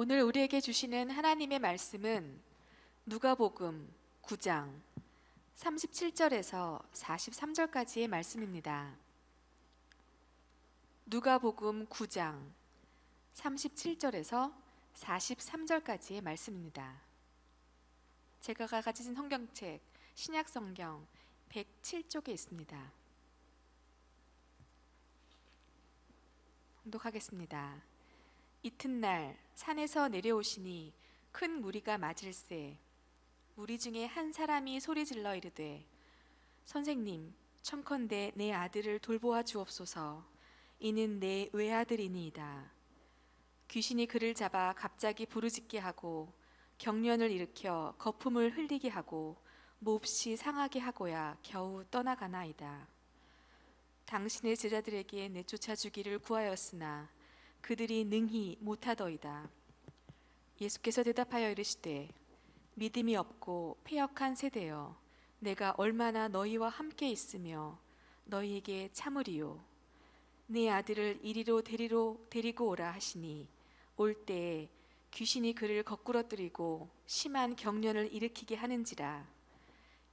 오늘 우리에게 주시는 하나님의 말씀은 누가복음 9장 37절에서 43절까지의 말씀입니다. 누가복음 9장 37절에서 43절까지의 말씀입니다. 제가 가진 성경책 신약성경 107쪽에 있습니다. 봉독하겠습니다. 이튿날 산에서 내려오시니 큰 무리가 맞을세 무리 중에 한 사람이 소리질러 이르되 선생님 청컨대 내 아들을 돌보아 주옵소서. 이는 내 외아들이니이다. 귀신이 그를 잡아 갑자기 부르짖게 하고 경련을 일으켜 거품을 흘리게 하고 몹시 상하게 하고야 겨우 떠나가나이다. 당신의 제자들에게 내쫓아 주기를 구하였으나 그들이 능히 못하더이다. 예수께서 대답하여 이르시되 믿음이 없고 패역한 세대여 내가 얼마나 너희와 함께 있으며 너희에게 참으리요. 네 아들을 이리로 데리고 오라 하시니 올 때에 귀신이 그를 거꾸러뜨리고 심한 경련을 일으키게 하는지라.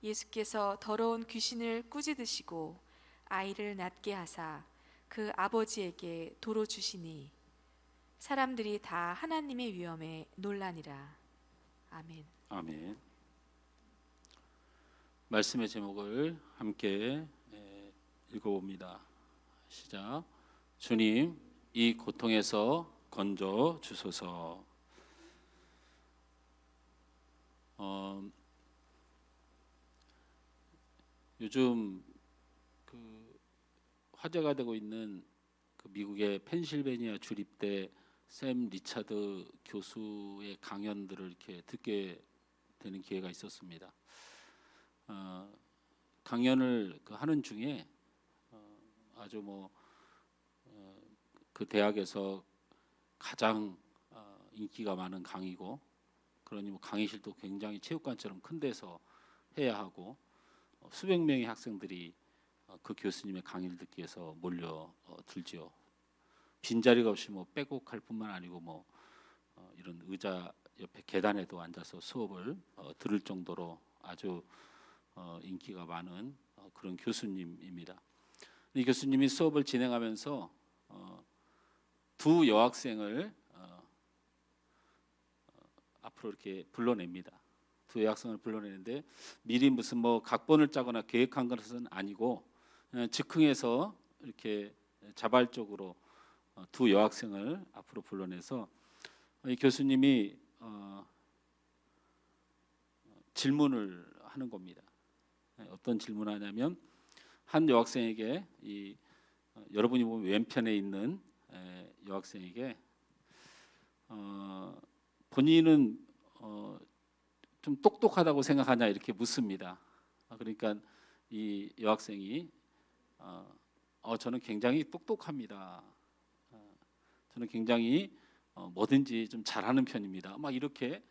예수께서 더러운 귀신을 꾸짖으시고 아이를 낫게 하사 그 아버지에게 도로 주시니 사람들이 다 하나님의 위엄에 놀라니라. 아멘. 아멘. 말씀의 제목을 함께 읽어봅니다. 시작. 주님, 이 고통에서 건져 주소서. 요즘 화제가 되고 있는 미국의 펜실베니아 주립대 샘 리차드 교수의 강연들을 이렇게 듣게 되는 기회가 있었습니다. 강연을 하는 중에 아주 그 대학에서 가장 인기가 많은 강의고, 그러니 강의실도 굉장히 체육관처럼 큰 데서 해야 하고 수백 명의 학생들이 그 교수님의 강의를 듣기 위해서 몰려 들지요. 빈자리가 없이 빼곡할 뿐만 아니고 이런 의자 옆에 계단에도 앉아서 수업을 들을 정도로 아주 인기가 많은 그런 교수님입니다. 이 교수님이 수업을 진행하면서 두 여학생을 앞으로 이렇게 불러냅니다. 두 여학생을 불러내는데 미리 무슨 각본을 짜거나 계획한 것은 아니고 즉흥해서 이렇게 자발적으로 두 여학생을 앞으로 불러내서 이 교수님이 질문을 하는 겁니다. 어떤 질문을 하냐면 한 여학생에게 여러분이 보면 왼편에 있는 여학생에게 본인은 좀 똑똑하다고 생각하냐 이렇게 묻습니다. 그러니까 이 여학생이 저는 굉장히 똑똑합니다. 저는 굉장히 뭐든지 좀 잘하는 편입니다. 막 이렇게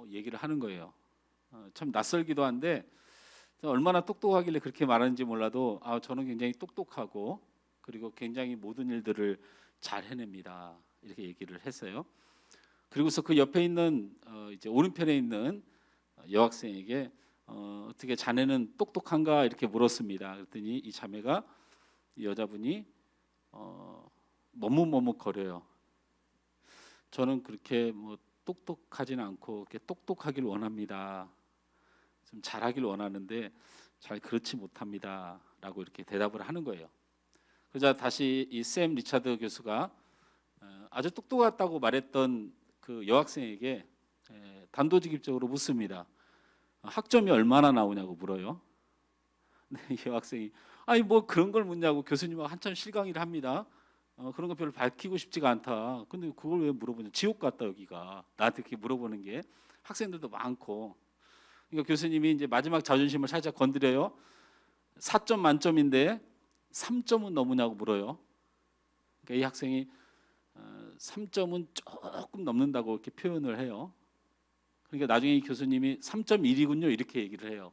얘기를 하는 거예요. 참 낯설기도 한데 얼마나 똑똑하길래 그렇게 말하는지 몰라도 저는 굉장히 똑똑하고 그리고 굉장히 모든 일들을 잘 해냅니다. 이렇게 얘기를 했어요. 그리고서 그 옆에 있는 이제 오른편에 있는 여학생에게 어떻게 자네는 똑똑한가 이렇게 물었습니다. 그랬더니 이 자매가 이 여자분이 머뭇머뭇거려요. 저는 그렇게 똑똑하지는 않고 이렇게 똑똑하길 원합니다. 좀 잘하길 원하는데 잘 그렇지 못합니다. 라고 이렇게 대답을 하는 거예요. 그러자 다시 이 샘 리차드 교수가 아주 똑똑하다고 말했던 그 여학생에게 단도직입적으로 묻습니다. 학점이 얼마나 나오냐고 물어요. 이 여학생이 그런 걸 묻냐고 교수님하고 한참 실강의를 합니다. 그런 거 별로 밝히고 싶지가 않다. 근데 그걸 왜 물어보냐? 지옥 같다 여기가. 나한테 그렇게 물어보는 게 학생들도 많고. 그러니까 교수님이 이제 마지막 자존심을 살짝 건드려요. 4점 만점인데 3점은 넘으냐고 물어요. 그러니까 이 학생이 3점은 조금 넘는다고 이렇게 표현을 해요. 그러니까 나중에 이 교수님이 3.1이군요 이렇게 얘기를 해요.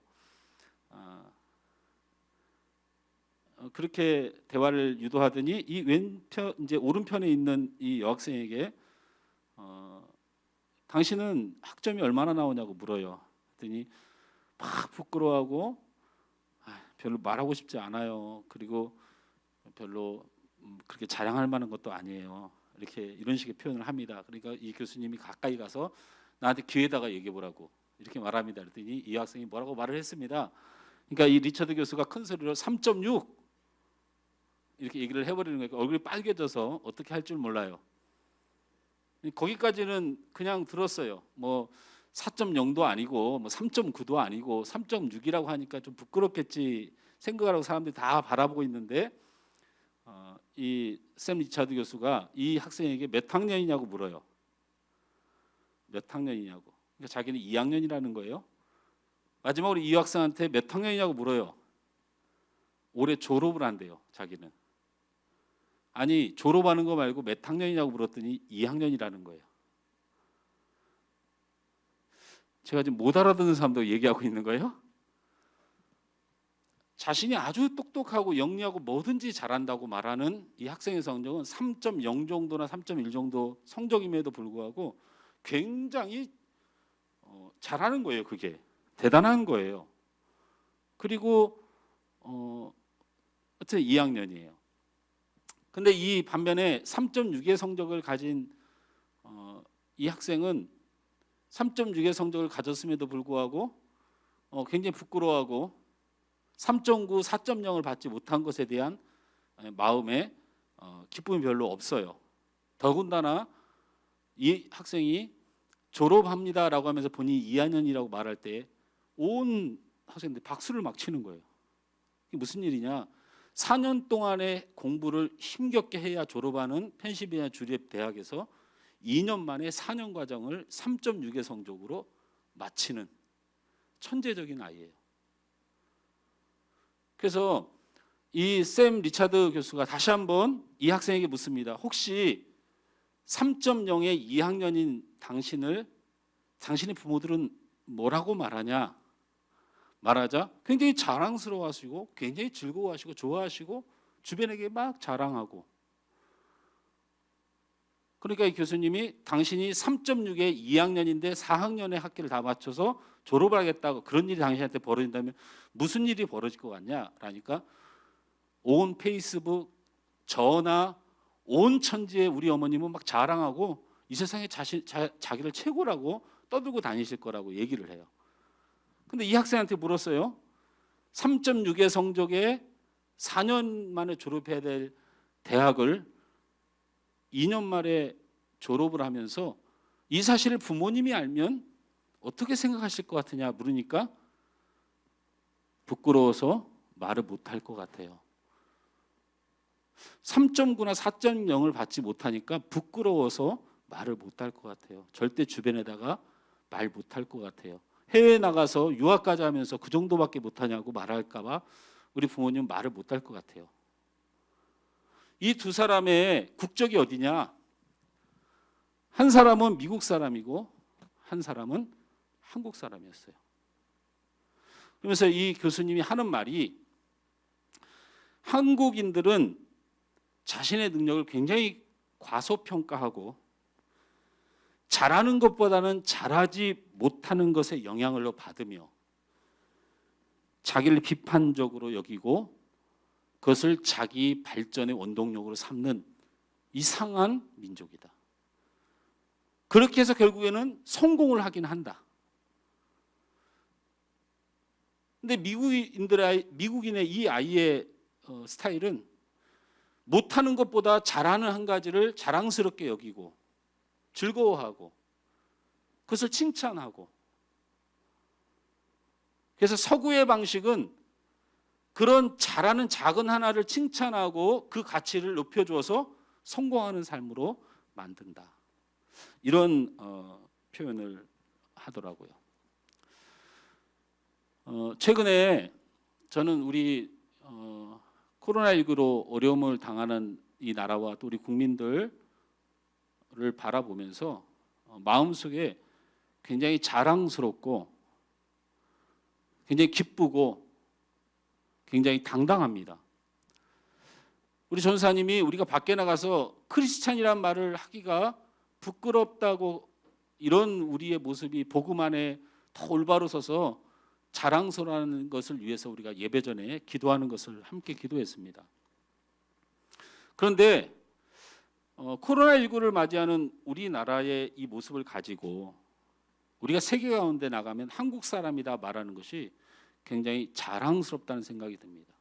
그렇게 대화를 유도하더니 이 왼편 이제 오른편에 있는 이 여학생에게 당신은 학점이 얼마나 나오냐고 물어요. 그랬더니 막 부끄러워하고 별로 말하고 싶지 않아요. 그리고 별로 그렇게 자랑할 만한 것도 아니에요. 이렇게 이런 식의 표현을 합니다. 그러니까 이 교수님이 가까이 가서 나한테 귀에다가 얘기해 보라고 이렇게 말합니다. 그랬더니 이 학생이 뭐라고 말을 했습니다. 그러니까 이 리처드 교수가 큰 소리로 3.6 이렇게 얘기를 해버리는 거니까 얼굴이 빨개져서 어떻게 할 줄 몰라요. 거기까지는 그냥 들었어요. 뭐 4.0도 아니고 뭐 3.9도 아니고 3.6이라고 하니까 좀 부끄럽겠지 생각하고 사람들이 다 바라보고 있는데 이 샘 리처드 교수가 이 학생에게 몇 학년이냐고 물어요. 몇 학년이냐고. 그러니까 자기는 2학년이라는 거예요. 마지막으로 이 학생한테 몇 학년이냐고 물어요. 올해 졸업을 한대요. 자기는. 아니 졸업하는 거 말고 몇 학년이냐고 물었더니 2학년이라는 거예요. 제가 지금 못 알아듣는 사람도 얘기하고 있는 거예요. 자신이 아주 똑똑하고 영리하고 뭐든지 잘한다고 말하는 이 학생의 성적은 3.0 정도나 3.1 정도 성적임에도 불구하고 굉장히 잘하는 거예요. 그게 대단한 거예요. 그리고 어쨌든 2학년이에요. 근데 이 반면에 3.6의 성적을 가진 이 학생은 3.6의 성적을 가졌음에도 불구하고 굉장히 부끄러워하고 3.9, 4.0을 받지 못한 것에 대한 마음에 기쁨이 별로 없어요. 더군다나 이 학생이 졸업합니다라고 하면서 본인이 2학년이라고 말할 때 온 학생들이 박수를 막 치는 거예요. 이게 무슨 일이냐? 4년 동안의 공부를 힘겹게 해야 졸업하는 펜실베니아 주립 대학에서 2년 만에 4년 과정을 3.6의 성적으로 마치는 천재적인 아이예요. 그래서 이 샘 리처드 교수가 다시 한번 이 학생에게 묻습니다. 혹시 3.0의 2학년인 당신의 부모들은 뭐라고 말하냐? 말하자 굉장히 자랑스러워하시고 굉장히 즐거워하시고 좋아하시고 주변에게 막 자랑하고, 그러니까 이 교수님이 당신이 3.6의 2학년인데 4학년의 학기를 다 마쳐서 졸업을 하겠다고 그런 일이 당신한테 벌어진다면 무슨 일이 벌어질 것 같냐? 라니까 온 페이스북, 전화, 온 천지에 우리 어머님은 막 자랑하고 이 세상에 자기를 최고라고 떠들고 다니실 거라고 얘기를 해요. 근데 이 학생한테 물었어요. 3.6의 성적에 4년 만에 졸업해야 될 대학을 2년 만에 졸업을 하면서 이 사실을 부모님이 알면 어떻게 생각하실 것 같으냐 물으니까 부끄러워서 말을 못할 것 같아요. 3.9나 4.0을 받지 못하니까 부끄러워서 말을 못할 것 같아요. 절대 주변에다가 말 못할 것 같아요. 해외에 나가서 유학까지 하면서 그 정도밖에 못하냐고 말할까 봐 우리 부모님 말을 못할 것 같아요. 이 두 사람의 국적이 어디냐? 한 사람은 미국 사람이고 한 사람은 한국 사람이었어요. 그러면서 이 교수님이 하는 말이 한국인들은 자신의 능력을 굉장히 과소평가하고 잘하는 것보다는 잘하지 못하는 것에 영향을 받으며 자기를 비판적으로 여기고 그것을 자기 발전의 원동력으로 삼는 이상한 민족이다. 그렇게 해서 결국에는 성공을 하긴 한다. 근데 미국인의 이 아이의 스타일은 못하는 것보다 잘하는 한 가지를 자랑스럽게 여기고 즐거워하고 그것을 칭찬하고, 그래서 서구의 방식은 그런 잘하는 작은 하나를 칭찬하고 그 가치를 높여줘서 성공하는 삶으로 만든다. 이런 표현을 하더라고요. 최근에 저는 우리 코로나19로 어려움을 당하는 이 나라와 또 우리 국민들을 바라보면서 마음속에 굉장히 자랑스럽고 굉장히 기쁘고 굉장히 당당합니다. 우리 전사님이 우리가 밖에 나가서 크리스찬이란 말을 하기가 부끄럽다고 이런 우리의 모습이 복음 안에 더 올바로 서서 자랑스러워하는 것을 위해서 우리가 예배 전에 기도하는 것을 함께 기도했습니다. 그런데 코로나19를 맞이하는 우리나라의 이 모습을 가지고 우리가 세계 가운데 나가면 한국 사람이다 말하는 것이 굉장히 자랑스럽다는 생각이 듭니다.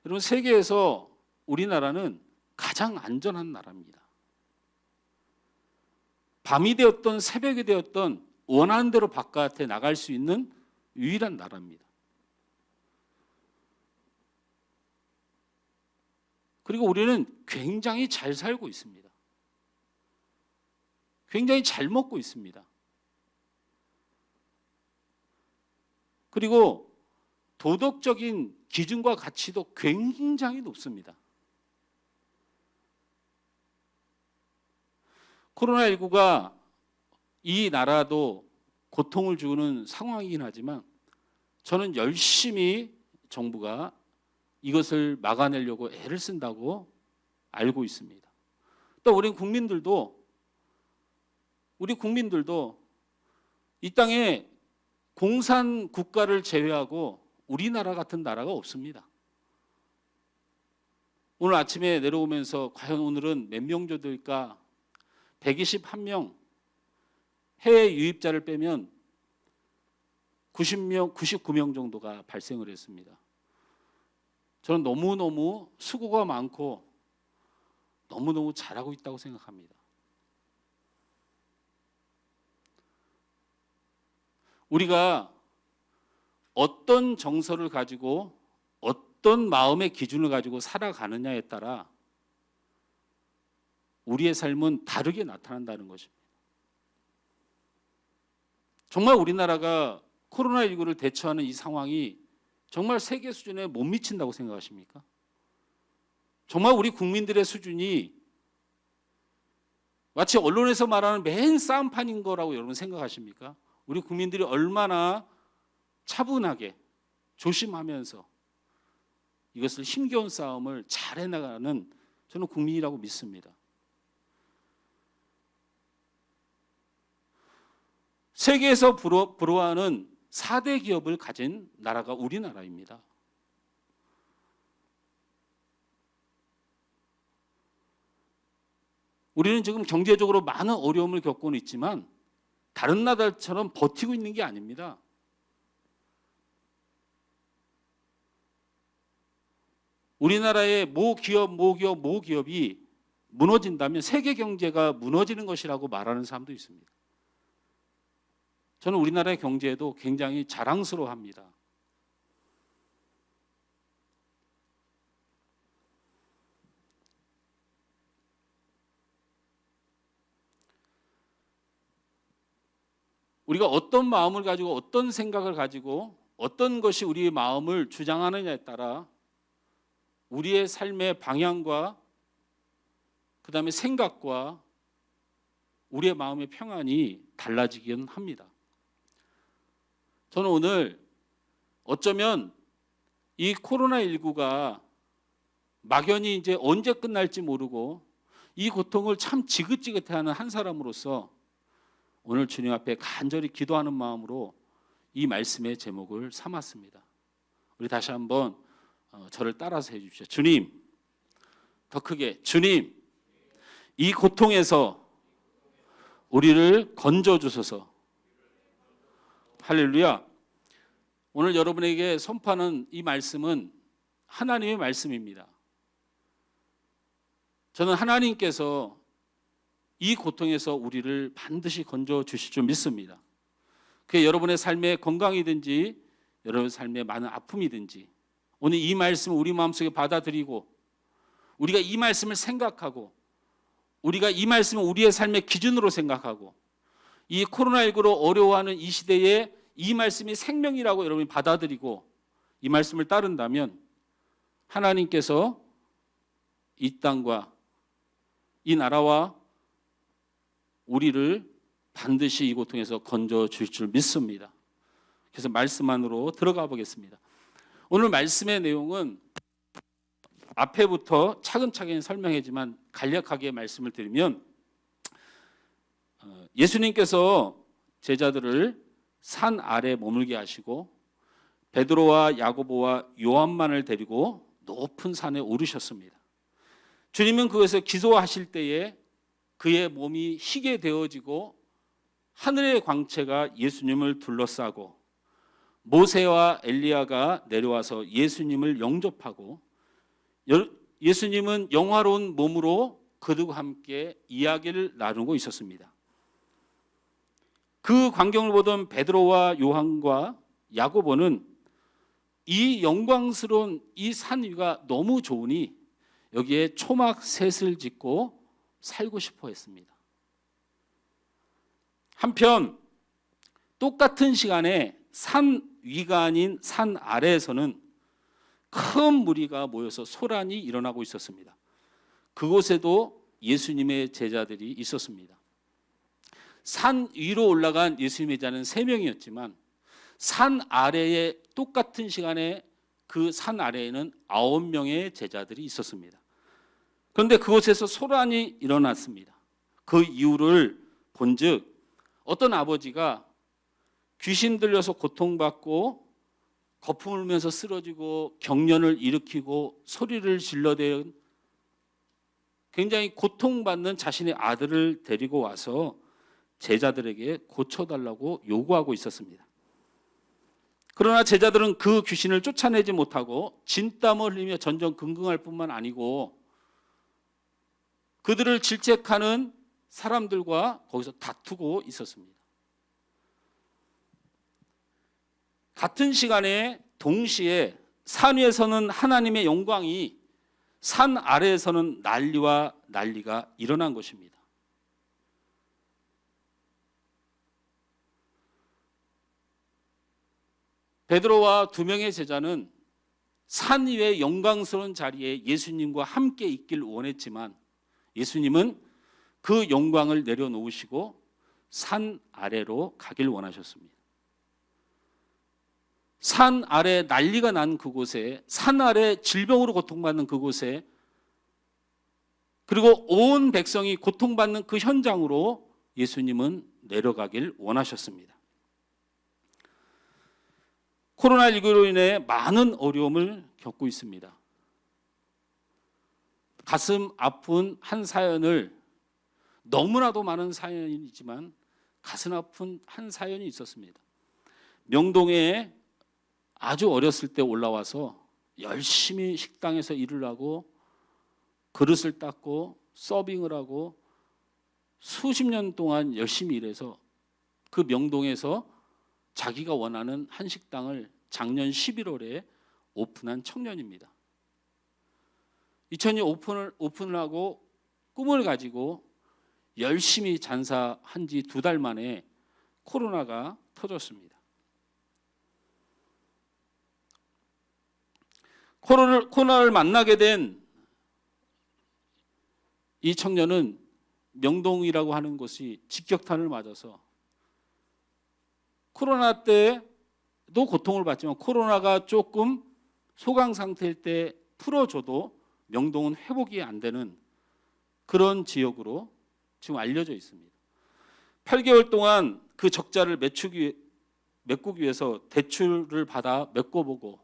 여러분, 세계에서 우리나라는 가장 안전한 나라입니다. 밤이 되었던 새벽이 되었던 원하는 대로 바깥에 나갈 수 있는 유일한 나라입니다. 그리고 우리는 굉장히 잘 살고 있습니다. 굉장히 잘 먹고 있습니다. 그리고 도덕적인 기준과 가치도 굉장히 높습니다. 코로나19가 이 나라도 고통을 주는 상황이긴 하지만 저는 열심히 정부가 이것을 막아내려고 애를 쓴다고 알고 있습니다. 또 우리 국민들도 이 땅에 공산 국가를 제외하고 우리나라 같은 나라가 없습니다. 오늘 아침에 내려오면서 과연 오늘은 몇 명조들까 121명, 해외 유입자를 빼면 90명, 99명 정도가 발생을 했습니다. 저는 너무너무 수고가 많고 너무너무 잘하고 있다고 생각합니다. 우리가 어떤 정서를 가지고 어떤 마음의 기준을 가지고 살아가느냐에 따라 우리의 삶은 다르게 나타난다는 것입니다. 정말 우리나라가 코로나19를 대처하는 이 상황이 정말 세계 수준에 못 미친다고 생각하십니까? 정말 우리 국민들의 수준이 마치 언론에서 말하는 맨 싸움판인 거라고 여러분 생각하십니까? 우리 국민들이 얼마나 차분하게 조심하면서 이것을 힘겨운 싸움을 잘 해나가는 저는 국민이라고 믿습니다. 세계에서 부러워하는 4대 기업을 가진 나라가 우리나라입니다. 우리는 지금 경제적으로 많은 어려움을 겪고는 있지만 다른 나라들처럼 버티고 있는 게 아닙니다. 우리나라의 모 기업이 무너진다면 세계 경제가 무너지는 것이라고 말하는 사람도 있습니다. 저는 우리나라의 경제에도 굉장히 자랑스러워합니다. 우리가 어떤 마음을 가지고 어떤 생각을 가지고 어떤 것이 우리의 마음을 주장하느냐에 따라 우리의 삶의 방향과 그다음에 생각과 우리의 마음의 평안이 달라지긴 합니다. 저는 오늘 어쩌면 이 코로나19가 막연히 이제 언제 끝날지 모르고 이 고통을 참 지긋지긋해하는 한 사람으로서 오늘 주님 앞에 간절히 기도하는 마음으로 이 말씀의 제목을 삼았습니다. 우리 다시 한번 저를 따라서 해주십시오. 주님, 더 크게 주님, 이 고통에서 우리를 건져주소서. 할렐루야. 오늘 여러분에게 선포하는 이 말씀은 하나님의 말씀입니다. 저는 하나님께서 이 고통에서 우리를 반드시 건져주실 줄 믿습니다. 그게 여러분의 삶의 건강이든지 여러분의 삶의 많은 아픔이든지 오늘 이 말씀을 우리 마음속에 받아들이고 우리가 이 말씀을 생각하고 우리가 이 말씀을 우리의 삶의 기준으로 생각하고 이 코로나19로 어려워하는 이 시대에 이 말씀이 생명이라고 여러분이 받아들이고 이 말씀을 따른다면 하나님께서 이 땅과 이 나라와 우리를 반드시 이 고통에서 건져줄 줄 믿습니다. 그래서 말씀 안으로 들어가 보겠습니다. 오늘 말씀의 내용은 앞에부터 차근차근 설명하지만 간략하게 말씀을 드리면 예수님께서 제자들을 산 아래 머물게 하시고 베드로와 야고보와 요한만을 데리고 높은 산에 오르셨습니다. 주님은 그것을 기도하실 때에 그의 몸이 희게 되어지고 하늘의 광채가 예수님을 둘러싸고 모세와 엘리야가 내려와서 예수님을 영접하고 예수님은 영화로운 몸으로 그들과 함께 이야기를 나누고 있었습니다. 그 광경을 보던 베드로와 요한과 야고보는 이 영광스러운 이 산 위가 너무 좋으니 여기에 초막 셋을 짓고 살고 싶어 했습니다. 한편 똑같은 시간에 산 위가 아닌 산 아래에서는 큰 무리가 모여서 소란이 일어나고 있었습니다. 그곳에도 예수님의 제자들이 있었습니다. 산 위로 올라간 예수님의 제자는 3명이었지만 산 아래에 똑같은 시간에 그 산 아래에는 9명의 제자들이 있었습니다. 그런데 그곳에서 소란이 일어났습니다. 그 이유를 본즉 어떤 아버지가 귀신 들려서 고통받고 거품을 울면서 쓰러지고 경련을 일으키고 소리를 질러대는 굉장히 고통받는 자신의 아들을 데리고 와서 제자들에게 고쳐달라고 요구하고 있었습니다. 그러나 제자들은 그 귀신을 쫓아내지 못하고 진땀을 흘리며 전전긍긍할 뿐만 아니고 그들을 질책하는 사람들과 거기서 다투고 있었습니다. 같은 시간에 동시에 산 위에서는 하나님의 영광이 산 아래에서는 난리가 일어난 것입니다. 베드로와 2명의 제자는 산 위의 영광스러운 자리에 예수님과 함께 있길 원했지만 예수님은 그 영광을 내려놓으시고 산 아래로 가길 원하셨습니다. 산 아래 난리가 난 그곳에, 산 아래 질병으로 고통받는 그곳에, 그리고 온 백성이 고통받는 그 현장으로 예수님은 내려가길 원하셨습니다. 코로나19로 인해 많은 어려움을 겪고 있습니다. 가슴 아픈 한 사연을, 너무나도 많은 사연이지만 가슴 아픈 한 사연이 있었습니다. 명동에 아주 어렸을 때 올라와서 열심히 식당에서 일을 하고 그릇을 닦고 서빙을 하고 수십 년 동안 열심히 일해서 그 명동에서 자기가 원하는 한식당을 작년 11월에 오픈한 청년입니다. 2000년 오픈을 하고 꿈을 가지고 열심히 장사한 지 2달 만에 코로나가 터졌습니다. 코로나를 만나게 된 이 청년은 명동이라고 하는 곳이 직격탄을 맞아서 코로나 때도 고통을 받지만 코로나가 조금 소강 상태일 때 풀어줘도 명동은 회복이 안 되는 그런 지역으로 지금 알려져 있습니다. 8개월 동안 그 적자를 메꾸기 위해서 대출을 받아 메꿔보고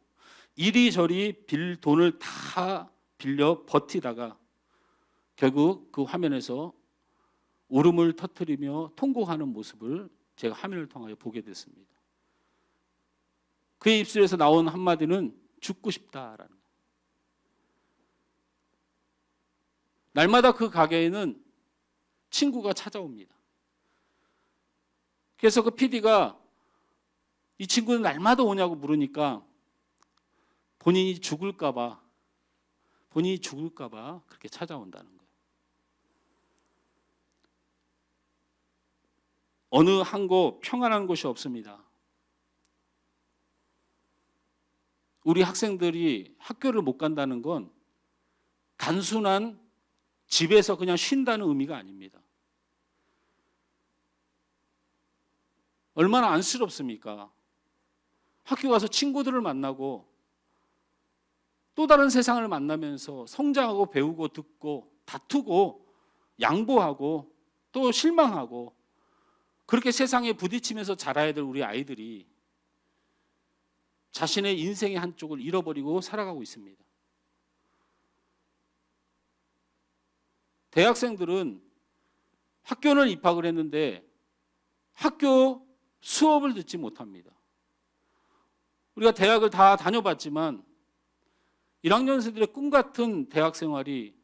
이리저리 빌 돈을 다 빌려 버티다가 결국 그 화면에서 울음을 터뜨리며 통곡하는 모습을 제가 화면을 통하여 보게 됐습니다. 그의 입술에서 나온 한마디는 죽고 싶다라는 거예요. 날마다 그 가게에는 친구가 찾아옵니다. 그래서 그 PD가 이 친구는 날마다 오냐고 물으니까 본인이 죽을까 봐 그렇게 찾아온다는 거예요. 어느 한 곳 평안한 곳이 없습니다. 우리 학생들이 학교를 못 간다는 건 단순한 집에서 그냥 쉰다는 의미가 아닙니다. 얼마나 안쓰럽습니까? 학교 가서 친구들을 만나고 또 다른 세상을 만나면서 성장하고 배우고 듣고 다투고 양보하고 또 실망하고 그렇게 세상에 부딪히면서 자라야 될 우리 아이들이 자신의 인생의 한쪽을 잃어버리고 살아가고 있습니다. 대학생들은 학교를 입학을 했는데 학교 수업을 듣지 못합니다. 우리가 대학을 다 다녀봤지만 1학년생들의 꿈 같은 대학 생활이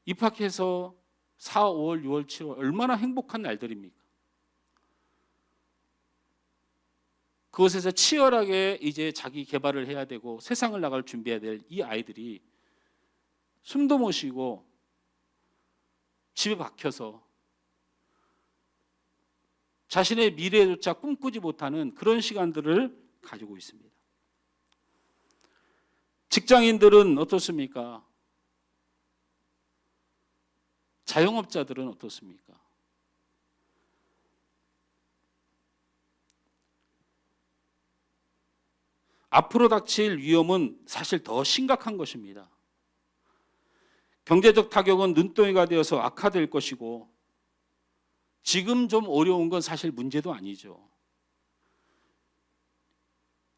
입학해서 4, 5월, 6월, 7월 얼마나 행복한 날들입니까? 그곳에서 치열하게 이제 자기 개발을 해야 되고 세상을 나갈 준비해야 될 이 아이들이 숨도 못 쉬고 집에 박혀서 자신의 미래조차 꿈꾸지 못하는 그런 시간들을 가지고 있습니다. 직장인들은 어떻습니까? 자영업자들은 어떻습니까? 앞으로 닥칠 위험은 사실 더 심각한 것입니다. 경제적 타격은 눈덩이가 되어서 악화될 것이고 지금 좀 어려운 건 사실 문제도 아니죠.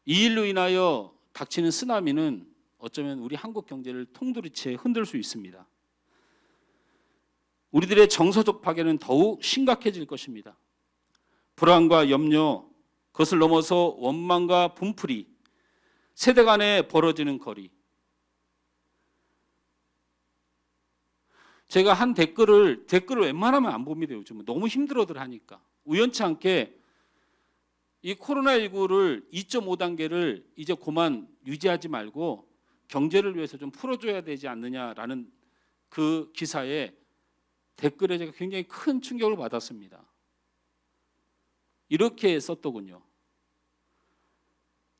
이 일로 인하여 닥치는 쓰나미는 어쩌면 우리 한국 경제를 통두리째 흔들 수 있습니다. 우리들의 정서적 파괴는 더욱 심각해질 것입니다. 불안과 염려, 그것을 넘어서 원망과 분풀이, 세대 간에 벌어지는 거리. 제가 한 댓글을 웬만하면 안 봅니다. 요즘은 너무 힘들어들 하니까. 우연치 않게 이 코로나19를 2.5단계를 이제 그만 유지하지 말고 경제를 위해서 좀 풀어줘야 되지 않느냐라는 그 기사에 댓글에 제가 굉장히 큰 충격을 받았습니다. 이렇게 썼더군요.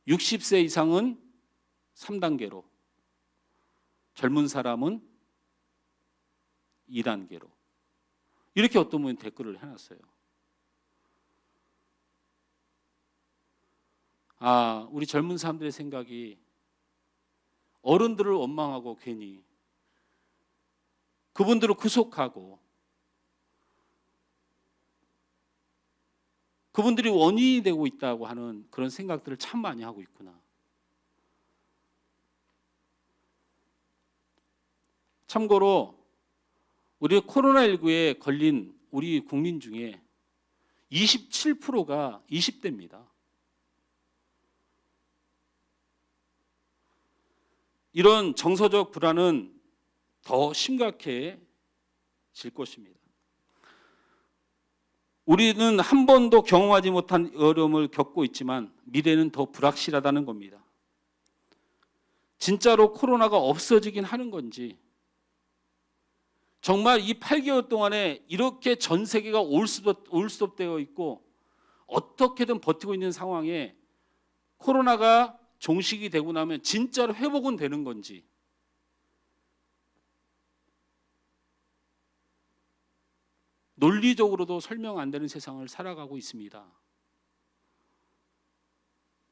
60세 이상은 3단계로, 젊은 사람은 2단계로. 이렇게 어떤 분이 댓글을 해놨어요. 아, 우리 젊은 사람들의 생각이 어른들을 원망하고 괜히 그분들을 구속하고 그분들이 원인이 되고 있다고 하는 그런 생각들을 참 많이 하고 있구나. 참고로 우리 코로나19에 걸린 우리 국민 중에 27%가 20대입니다. 이런 정서적 불안은 더 심각해질 것입니다. 우리는 한 번도 경험하지 못한 어려움을 겪고 있지만 미래는 더 불확실하다는 겁니다. 진짜로 코로나가 없어지긴 하는 건지, 정말 이 8개월 동안에 이렇게 전 세계가 올스톱되어 있고 어떻게든 버티고 있는 상황에 코로나가 종식이 되고 나면 진짜로 회복은 되는 건지, 논리적으로도 설명 안 되는 세상을 살아가고 있습니다.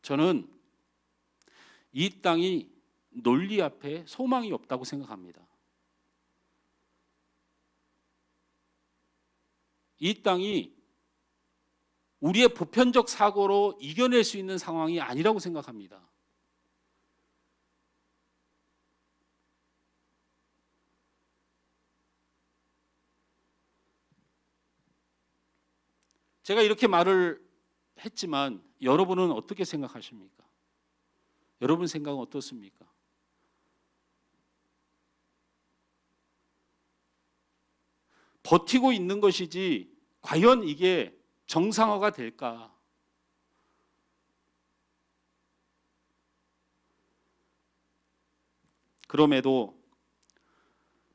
저는 이 땅이 논리 앞에 소망이 없다고 생각합니다. 이 땅이 우리의 보편적 사고로 이겨낼 수 있는 상황이 아니라고 생각합니다. 제가 이렇게 말을 했지만 여러분은 어떻게 생각하십니까? 여러분 생각은 어떻습니까? 버티고 있는 것이지 과연 이게 정상화가 될까? 그럼에도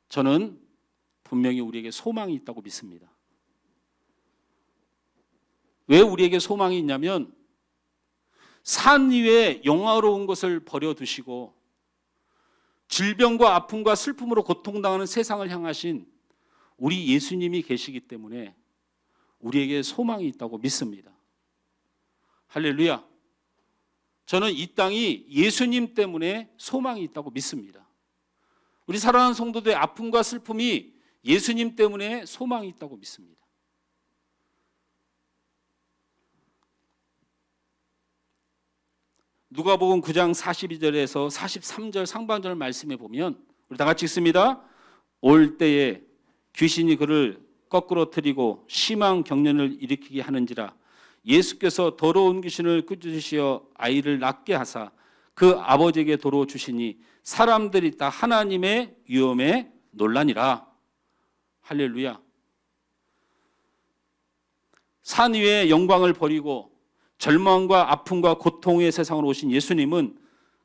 저는 분명히 우리에게 소망이 있다고 믿습니다. 왜 우리에게 소망이 있냐면 산 위에 영화로운 것을 버려두시고 질병과 아픔과 슬픔으로 고통당하는 세상을 향하신 우리 예수님이 계시기 때문에 우리에게 소망이 있다고 믿습니다. 할렐루야. 저는 이 땅이 예수님 때문에 소망이 있다고 믿습니다. 우리 사랑하는 성도들의 아픔과 슬픔이 예수님 때문에 소망이 있다고 믿습니다. 누가복음 9장 42절에서 43절 상반절 말씀에 보면 우리 다 같이 읽습니다. 올 때에 귀신이 그를 거꾸로 트이고 심한 경련을 일으키게 하는지라 예수께서 더러운 귀신을 꾸짖으시어 아이를 낫게 하사 그 아버지에게 도로 주시니 사람들이 다 하나님의 위엄에 놀라니라. 할렐루야. 산 위에 영광을 버리고 절망과 아픔과 고통의 세상으로 오신 예수님은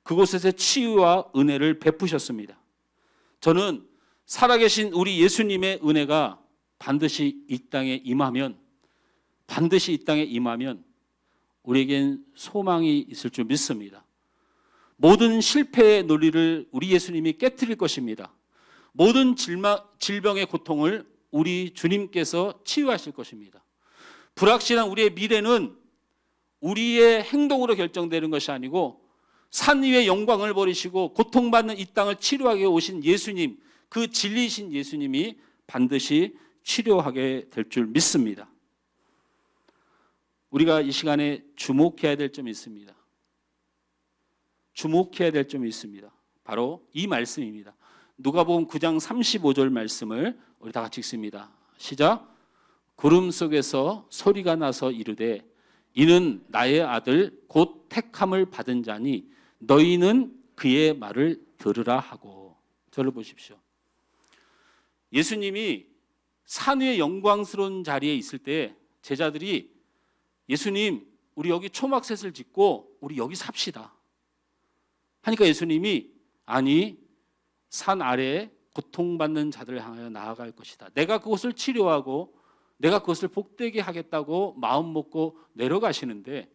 그곳에서 치유와 은혜를 베푸셨습니다. 저는 살아계신 우리 예수님의 은혜가 반드시 이 땅에 임하면 우리에겐 소망이 있을 줄 믿습니다. 모든 실패의 논리를 우리 예수님이 깨트릴 것입니다. 모든 질병의 고통을 우리 주님께서 치유하실 것입니다. 불확실한 우리의 미래는 우리의 행동으로 결정되는 것이 아니고 산 위의 영광을 버리시고 고통받는 이 땅을 치료하게 오신 예수님, 그 진리이신 예수님이 반드시 치료하게 될 줄 믿습니다. 우리가 이 시간에 주목해야 될 점이 있습니다. 주목해야 될 점이 있습니다. 바로 이 말씀입니다. 누가복음 9장 35절 말씀을 우리 다 같이 읽습니다. 시작. 구름 속에서 소리가 나서 이르되 이는 나의 아들 곧 택함을 받은 자니 너희는 그의 말을 들으라 하고. 저를 보십시오. 예수님이 산 위의 영광스러운 자리에 있을 때 제자들이 예수님 우리 여기 초막셋을 짓고 우리 여기 삽시다 하니까 예수님이 아니 산 아래에 고통받는 자들을 향하여 나아갈 것이다. 내가 그곳을 치료하고 내가 그것을 복되게 하겠다고 마음 먹고 내려가시는데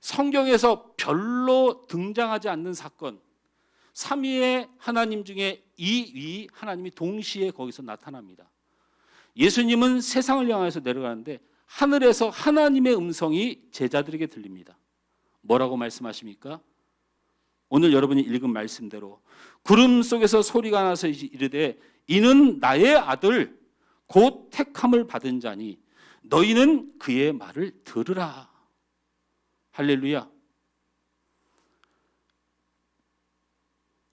성경에서 별로 등장하지 않는 사건, 삼위의 하나님 중에 이 위 하나님이 동시에 거기서 나타납니다. 예수님은 세상을 향해서 내려가는데 하늘에서 하나님의 음성이 제자들에게 들립니다. 뭐라고 말씀하십니까? 오늘 여러분이 읽은 말씀대로 구름 속에서 소리가 나서 이르되 이는 나의 아들 곧 택함을 받은 자니 너희는 그의 말을 들으라. 할렐루야.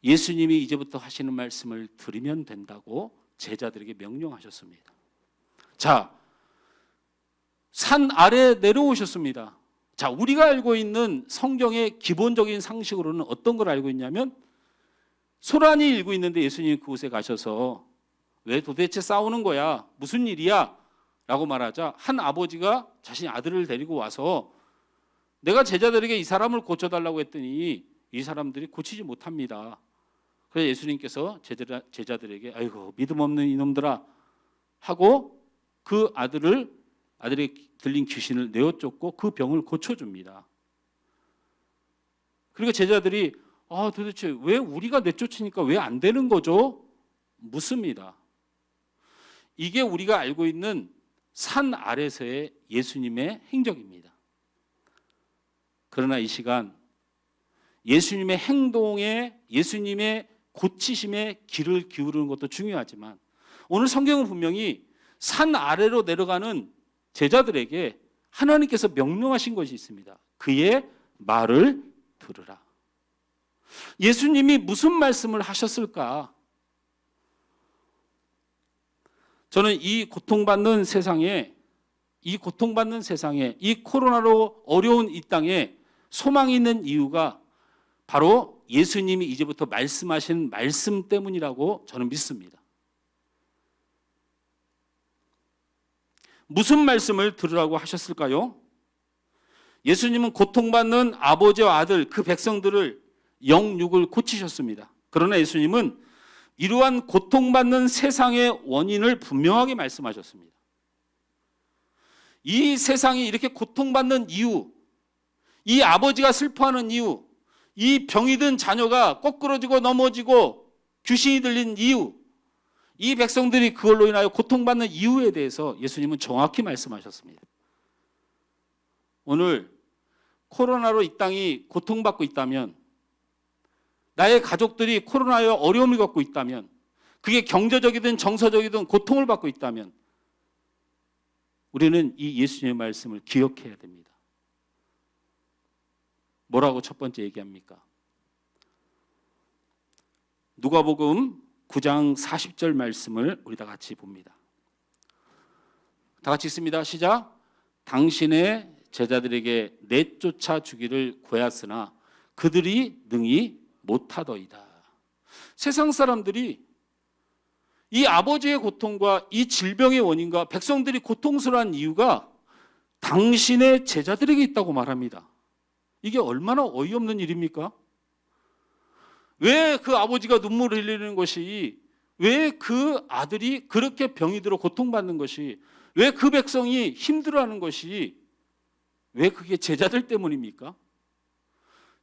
예수님이 이제부터 하시는 말씀을 들으면 된다고 제자들에게 명령하셨습니다. 자, 산 아래 내려오셨습니다. 자, 우리가 알고 있는 성경의 기본적인 상식으로는 어떤 걸 알고 있냐면 소란이 일고 있는데 예수님이 그곳에 가셔서 왜 도대체 싸우는 거야? 무슨 일이야? 라고 말하자 한 아버지가 자신의 아들을 데리고 와서 내가 제자들에게 이 사람을 고쳐달라고 했더니 이 사람들이 고치지 못합니다. 그래서 예수님께서 제자들에게 아이고 믿음 없는 이놈들아 하고 그 아들에게 들린 귀신을 내어쫓고 그 병을 고쳐줍니다. 그리고 제자들이 도대체 왜 우리가 내쫓으니까 왜 안 되는 거죠? 묻습니다. 이게 우리가 알고 있는 산 아래서의 예수님의 행적입니다. 그러나 이 시간 예수님의 행동에 예수님의 고치심에 귀를 기울이는 것도 중요하지만 오늘 성경은 분명히 산 아래로 내려가는 제자들에게 하나님께서 명령하신 것이 있습니다. 그의 말을 들으라. 예수님이 무슨 말씀을 하셨을까? 저는 이 고통받는 세상에 이 코로나로 어려운 이 땅에 소망이 있는 이유가 바로 예수님이 이제부터 말씀하신 말씀 때문이라고 저는 믿습니다. 무슨 말씀을 들으라고 하셨을까요? 예수님은 고통받는 아버지와 아들 그 백성들을 영육을 고치셨습니다. 그러나 예수님은 이러한 고통받는 세상의 원인을 분명하게 말씀하셨습니다. 이 세상이 이렇게 고통받는 이유, 이 아버지가 슬퍼하는 이유, 이 병이 든 자녀가 거꾸러지고 넘어지고 귀신이 들린 이유, 이 백성들이 그걸로 인하여 고통받는 이유에 대해서 예수님은 정확히 말씀하셨습니다. 오늘 코로나로 이 땅이 고통받고 있다면, 나의 가족들이 코로나에 어려움을 겪고 있다면, 그게 경제적이든 정서적이든 고통을 받고 있다면 우리는 이 예수님의 말씀을 기억해야 됩니다. 뭐라고 첫 번째 얘기합니까? 누가복음 9장 40절 말씀을 우리 다 같이 봅니다. 다 같이 읽습니다. 시작. 당신의 제자들에게 내쫓아 주기를 구하였으나 그들이 능히 못하더이다. 세상 사람들이 이 아버지의 고통과 이 질병의 원인과 백성들이 고통스러운 이유가 당신의 제자들에게 있다고 말합니다. 이게 얼마나 어이없는 일입니까? 왜 그 아버지가 눈물을 흘리는 것이, 왜 그 아들이 그렇게 병이 들어 고통받는 것이, 왜 그 백성이 힘들어하는 것이, 왜 그게 제자들 때문입니까?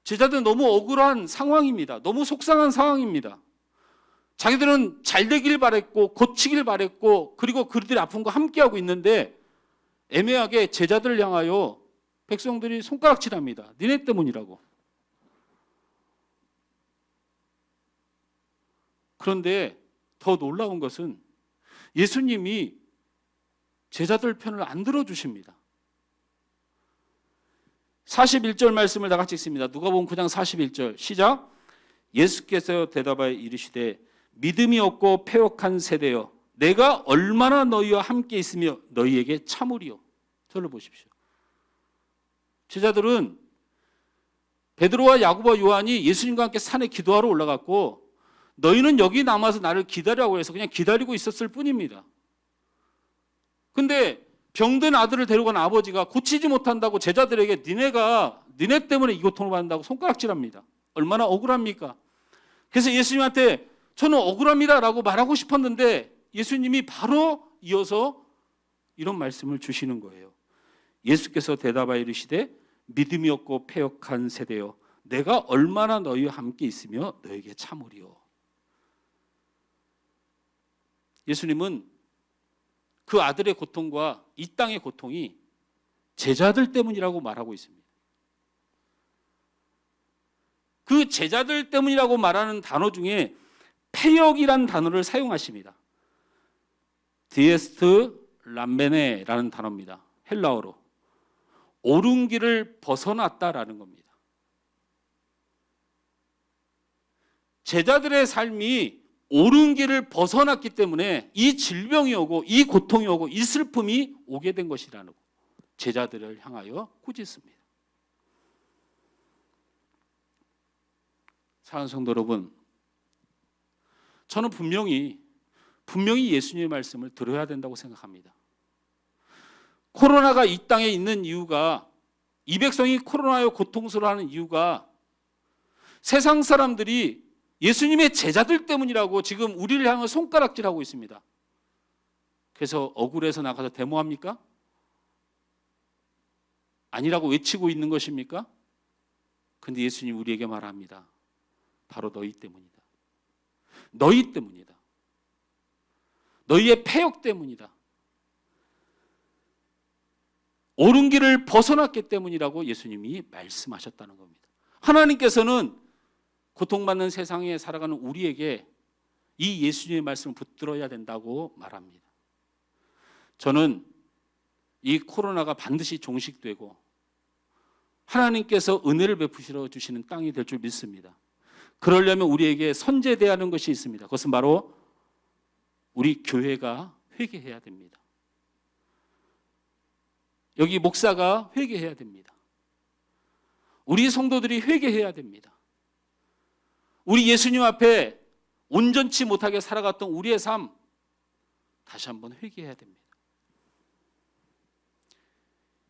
제자들은 너무 억울한 상황입니다. 너무 속상한 상황입니다. 자기들은 잘 되길 바랬고 고치길 바랬고 그리고 그들이 아픈 거 함께하고 있는데 애매하게 제자들을 향하여 백성들이 손가락질합니다. 니네 때문이라고. 그런데 더 놀라운 것은 예수님이 제자들 편을 안 들어주십니다. 41절 말씀을 다 같이 읽습니다. 누가복음 9장 41절 시작. 예수께서 대답하여 이르시되 믿음이 없고 패역한 세대여 내가 얼마나 너희와 함께 있으며 너희에게 참으리요. 저를 보십시오. 제자들은 베드로와 야고보와 요한이 예수님과 함께 산에 기도하러 올라갔고 너희는 여기 남아서 나를 기다리라고 해서 그냥 기다리고 있었을 뿐입니다. 근데 병든 아들을 데려간 아버지가 고치지 못한다고 제자들에게 니네 때문에 이 고통을 받는다고 손가락질합니다. 얼마나 억울합니까? 그래서 예수님한테 저는 억울합니다라고 말하고 싶었는데 예수님이 바로 이어서 이런 말씀을 주시는 거예요. 예수께서 대답하여 이르시되 믿음이 없고 패역한 세대여 내가 얼마나 너희와 함께 있으며 너에게 참으리요. 예수님은 그 아들의 고통과 이 땅의 고통이 제자들 때문이라고 말하고 있습니다. 그 제자들 때문이라고 말하는 단어 중에 패역이라는 단어를 사용하십니다. 디에스트 람베네라는 단어입니다. 헬라어로. 옳은 길을 벗어났다라는 겁니다. 제자들의 삶이 옳은 길을 벗어났기 때문에 이 질병이 오고 이 고통이 오고 이 슬픔이 오게 된 것이라는 거. 제자들을 향하여 꾸짖습니다. 사랑하는 성도 여러분, 저는 분명히 예수님의 말씀을 들어야 된다고 생각합니다. 코로나가 이 땅에 있는 이유가, 이 백성이 코로나에 고통스러워하는 이유가 세상 사람들이 예수님의 제자들 때문이라고 지금 우리를 향해 손가락질하고 있습니다. 그래서 억울해서 나가서 데모합니까? 아니라고 외치고 있는 것입니까? 근데 예수님 우리에게 말합니다. 바로 너희 때문이다. 너희 때문이다. 너희의 패역 때문이다. 옳은 길을 벗어났기 때문이라고 예수님이 말씀하셨다는 겁니다. 하나님께서는 고통받는 세상에 살아가는 우리에게 이 예수님의 말씀을 붙들어야 된다고 말합니다. 저는 이 코로나가 반드시 종식되고 하나님께서 은혜를 베푸시러 주시는 땅이 될 줄 믿습니다. 그러려면 우리에게 선제돼야 하는 것이 있습니다. 그것은 바로 우리 교회가 회개해야 됩니다. 여기 목사가 회개해야 됩니다. 우리 성도들이 회개해야 됩니다. 우리 예수님 앞에 온전치 못하게 살아갔던 우리의 삶 다시 한번 회개해야 됩니다.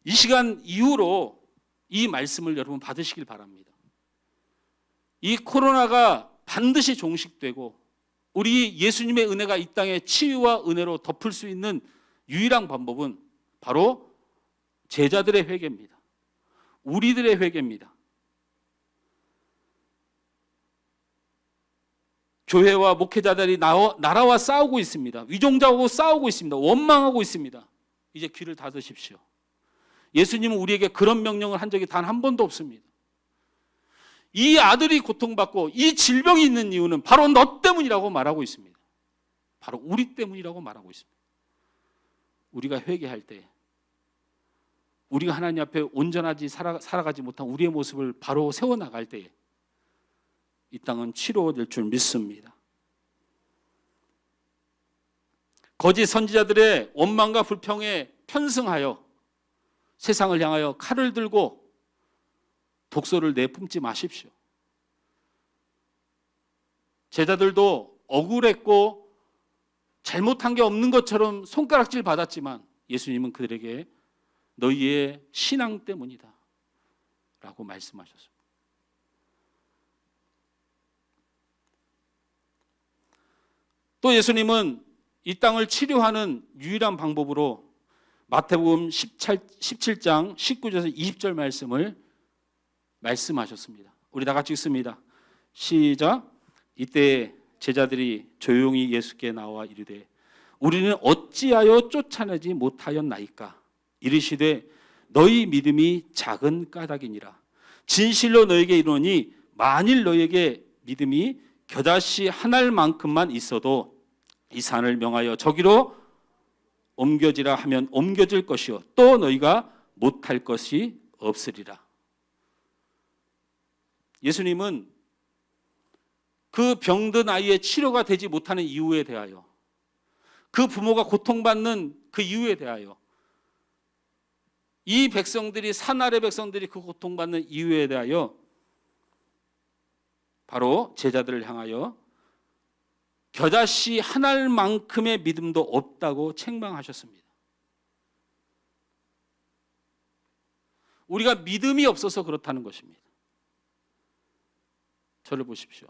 이 시간 이후로 이 말씀을 여러분 받으시길 바랍니다. 이 코로나가 반드시 종식되고 우리 예수님의 은혜가 이 땅에 치유와 은혜로 덮을 수 있는 유일한 방법은 바로 제자들의 회개입니다. 우리들의 회개입니다. 교회와 목회자들이 나라와 싸우고 있습니다. 위종자하고 싸우고 있습니다. 원망하고 있습니다. 이제 귀를 닫으십시오. 예수님은 우리에게 그런 명령을 한 적이 단 한 번도 없습니다. 이 아들이 고통받고 이 질병이 있는 이유는 바로 너 때문이라고 말하고 있습니다. 바로 우리 때문이라고 말하고 있습니다. 우리가 회개할 때 우리가 하나님 앞에 온전하지 살아가지 못한 우리의 모습을 바로 세워나갈 때에 이 땅은 치료될 줄 믿습니다. 거짓 선지자들의 원망과 불평에 편승하여 세상을 향하여 칼을 들고 독소를 내뿜지 마십시오. 제자들도 억울했고 잘못한 게 없는 것처럼 손가락질 받았지만 예수님은 그들에게 너희의 신앙 때문이다 라고 말씀하셨습니다. 또 예수님은 이 땅을 치료하는 유일한 방법으로 마태복음 17장 19절에서 20절 말씀을 말씀하셨습니다. 우리 다 같이 읽습니다. 시작. 이때 제자들이 조용히 예수께 나와 이르되 우리는 어찌하여 쫓아내지 못하였나이까? 이르시되 너희 믿음이 작은 까닭이니라. 진실로 너에게 이르노니 만일 너에게 믿음이 겨자씨 한 알만큼만 있어도 이 산을 명하여 저기로 옮겨지라 하면 옮겨질 것이요 또 너희가 못할 것이 없으리라. 예수님은 그 병든 아이의 치료가 되지 못하는 이유에 대하여, 그 부모가 고통받는 그 이유에 대하여, 이 백성들이, 산 아래 백성들이 그 고통받는 이유에 대하여 바로 제자들을 향하여 겨자씨 한 알만큼의 믿음도 없다고 책망하셨습니다. 우리가 믿음이 없어서 그렇다는 것입니다. 저를 보십시오.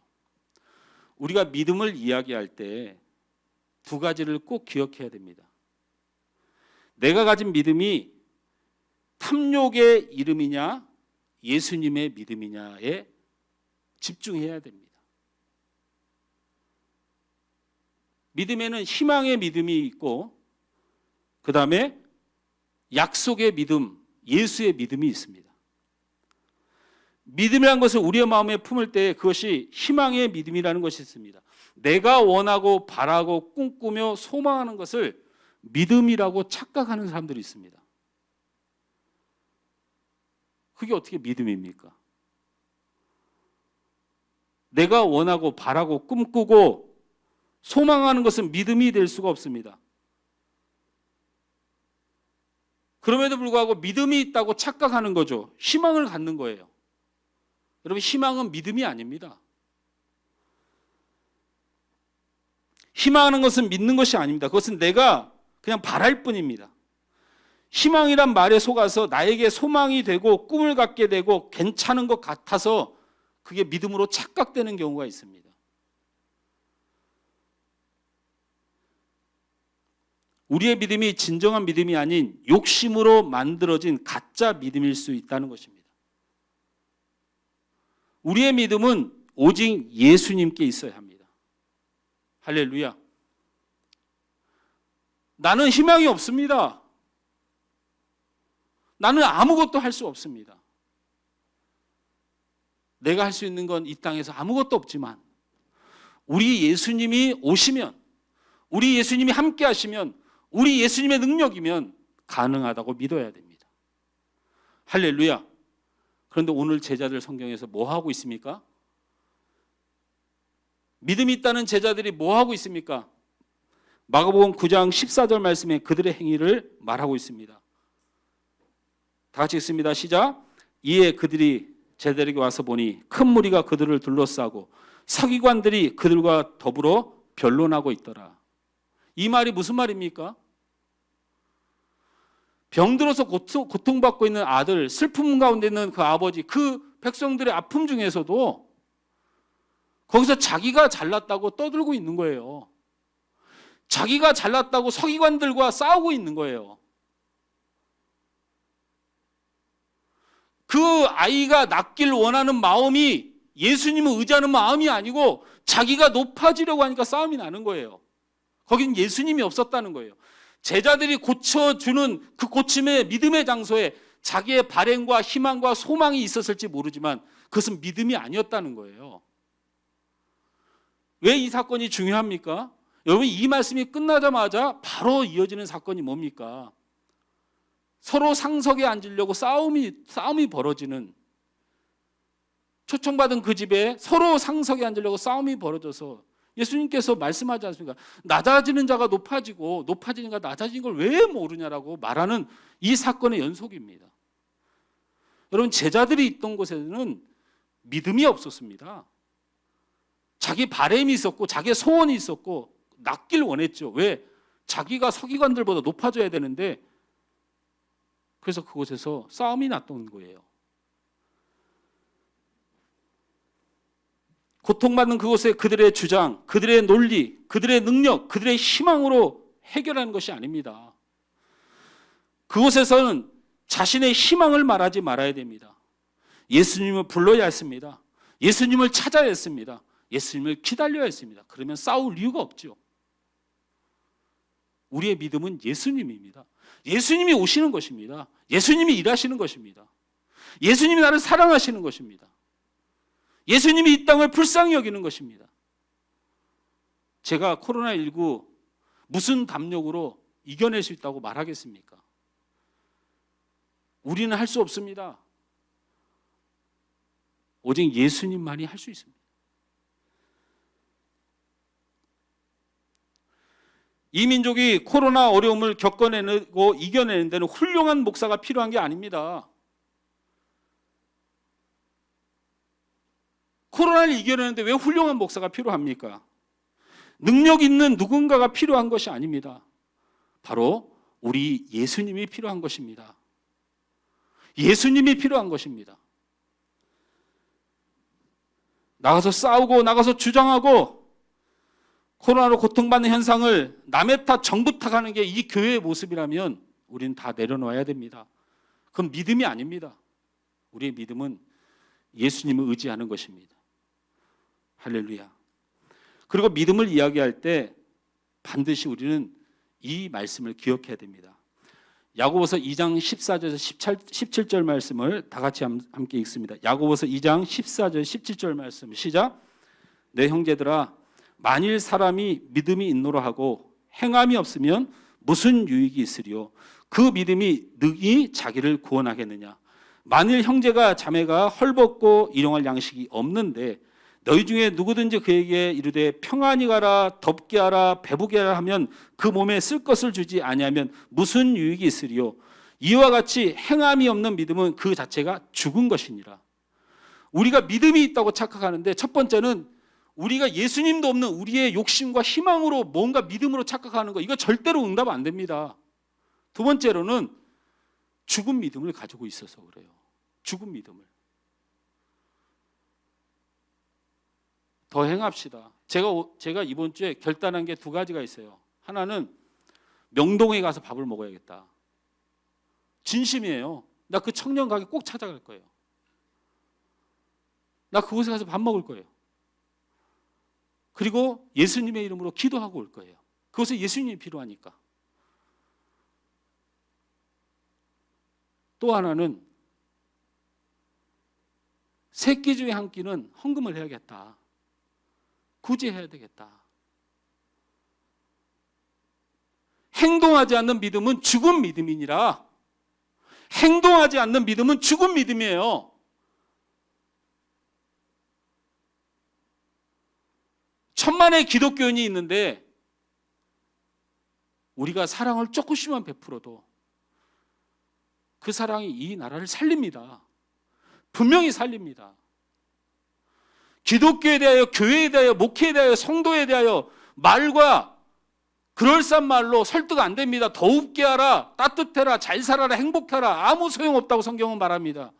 우리가 믿음을 이야기할 때 두 가지를 꼭 기억해야 됩니다. 내가 가진 믿음이 탐욕의 이름이냐 예수님의 믿음이냐에 집중해야 됩니다. 믿음에는 희망의 믿음이 있고 그 다음에 약속의 믿음, 예수의 믿음이 있습니다. 믿음이라는 것을 우리의 마음에 품을 때 그것이 희망의 믿음이라는 것이 있습니다. 내가 원하고 바라고 꿈꾸며 소망하는 것을 믿음이라고 착각하는 사람들이 있습니다. 그게 어떻게 믿음입니까? 내가 원하고 바라고 꿈꾸고 소망하는 것은 믿음이 될 수가 없습니다. 그럼에도 불구하고 믿음이 있다고 착각하는 거죠. 희망을 갖는 거예요. 여러분, 희망은 믿음이 아닙니다. 희망하는 것은 믿는 것이 아닙니다. 그것은 내가 그냥 바랄 뿐입니다. 희망이란 말에 속아서 나에게 소망이 되고 꿈을 갖게 되고 괜찮은 것 같아서 그게 믿음으로 착각되는 경우가 있습니다. 우리의 믿음이 진정한 믿음이 아닌 욕심으로 만들어진 가짜 믿음일 수 있다는 것입니다. 우리의 믿음은 오직 예수님께 있어야 합니다. 할렐루야. 나는 희망이 없습니다. 나는 아무것도 할 수 없습니다. 내가 할 수 있는 건 이 땅에서 아무것도 없지만 우리 예수님이 오시면, 우리 예수님이 함께 하시면, 우리 예수님의 능력이면 가능하다고 믿어야 됩니다. 할렐루야. 그런데 오늘 제자들 성경에서 뭐 하고 있습니까? 믿음이 있다는 제자들이 뭐 하고 있습니까? 마가복음 9장 14절 말씀에 그들의 행위를 말하고 있습니다. 다 같이 읽습니다. 시작. 이에 그들이 제자들에게 와서 보니 큰 무리가 그들을 둘러싸고 서기관들이 그들과 더불어 변론하고 있더라. 이 말이 무슨 말입니까? 병들어서 고통받고 있는 아들, 슬픔 가운데 있는 그 아버지, 그 백성들의 아픔 중에서도 거기서 자기가 잘났다고 떠들고 있는 거예요. 자기가 잘났다고 서기관들과 싸우고 있는 거예요. 그 아이가 낫길 원하는 마음이 예수님을 의지하는 마음이 아니고 자기가 높아지려고 하니까 싸움이 나는 거예요. 거긴 예수님이 없었다는 거예요. 제자들이 고쳐주는 그 고침의 믿음의 장소에 자기의 발행과 희망과 소망이 있었을지 모르지만 그것은 믿음이 아니었다는 거예요. 왜 이 사건이 중요합니까? 여러분, 이 말씀이 끝나자마자 바로 이어지는 사건이 뭡니까? 서로 상석에 앉으려고 싸움이 벌어지는, 초청받은 그 집에 서로 상석에 앉으려고 싸움이 벌어져서 예수님께서 말씀하지 않습니까? 낮아지는 자가 높아지고 높아지는 자가 낮아지는 걸 왜 모르냐라고 말하는 이 사건의 연속입니다. 여러분, 제자들이 있던 곳에는 믿음이 없었습니다. 자기 바램이 있었고 자기의 소원이 있었고 낫길 원했죠. 왜? 자기가 서기관들보다 높아져야 되는데, 그래서 그곳에서 싸움이 났던 거예요. 고통받는 그곳에 그들의 주장, 그들의 논리, 그들의 능력, 그들의 희망으로 해결하는 것이 아닙니다. 그곳에서는 자신의 희망을 말하지 말아야 됩니다. 예수님을 불러야 했습니다. 예수님을 찾아야 했습니다. 예수님을 기다려야 했습니다. 그러면 싸울 이유가 없죠. 우리의 믿음은 예수님입니다. 예수님이 오시는 것입니다. 예수님이 일하시는 것입니다. 예수님이 나를 사랑하시는 것입니다. 예수님이 이 땅을 불쌍히 여기는 것입니다. 제가 코로나19 무슨 담력으로 이겨낼 수 있다고 말하겠습니까? 우리는 할 수 없습니다. 오직 예수님만이 할 수 있습니다. 이 민족이 코로나 어려움을 겪어내고 이겨내는 데는 훌륭한 목사가 필요한 게 아닙니다. 코로나를 이겨내는데 왜 훌륭한 목사가 필요합니까? 능력 있는 누군가가 필요한 것이 아닙니다. 바로 우리 예수님이 필요한 것입니다. 예수님이 필요한 것입니다. 나가서 싸우고 나가서 주장하고 코로나로 고통받는 현상을 남의 탓, 정부 탓하는 게 이 교회의 모습이라면 우리는 다 내려놓아야 됩니다. 그건 믿음이 아닙니다. 우리의 믿음은 예수님을 의지하는 것입니다. 할렐루야. 그리고 믿음을 이야기할 때 반드시 우리는 이 말씀을 기억해야 됩니다. 야고보서 2장 14절에서 17절 말씀을 다 같이 함께 읽습니다. 야고보서 2장 14절 17절 말씀 시작. 내 형제들아, 만일 사람이 믿음이 있노라 하고 행함이 없으면 무슨 유익이 있으리요? 그 믿음이 능히 자기를 구원하겠느냐? 만일 형제가 자매가 헐벗고 일용할 양식이 없는데 너희 중에 누구든지 그에게 이르되 평안히 가라, 덥게 하라, 배부게 하라 하면 그 몸에 쓸 것을 주지 아니하면 무슨 유익이 있으리요? 이와 같이 행함이 없는 믿음은 그 자체가 죽은 것이니라. 우리가 믿음이 있다고 착각하는데, 첫 번째는 우리가 예수님도 없는 우리의 욕심과 희망으로 뭔가 믿음으로 착각하는 거, 이거 절대로 응답 안 됩니다. 두 번째로는 죽은 믿음을 가지고 있어서 그래요. 죽은 믿음을. 더 행합시다. 제가 이번 주에 결단한 게 두 가지가 있어요. 하나는 명동에 가서 밥을 먹어야겠다. 진심이에요. 나 그 청년 가게 꼭 찾아갈 거예요. 나 그곳에 가서 밥 먹을 거예요. 그리고 예수님의 이름으로 기도하고 올 거예요. 그것에 예수님이 필요하니까. 또 하나는 세 끼 중에 한 끼는 헌금을 해야겠다. 굳이 해야 되겠다. 행동하지 않는 믿음은 죽은 믿음이니라. 행동하지 않는 믿음은 죽은 믿음이에요. 천만의 기독교인이 있는데 우리가 사랑을 조금씩만 베풀어도 그 사랑이 이 나라를 살립니다. 분명히 살립니다. 기독교에 대하여, 교회에 대하여, 목회에 대하여, 성도에 대하여 말과 그럴싸한 말로 설득 안 됩니다. 더 웃게 하라, 따뜻해라, 잘 살아라, 행복해라, 아무 소용없다고 성경은 말합니다.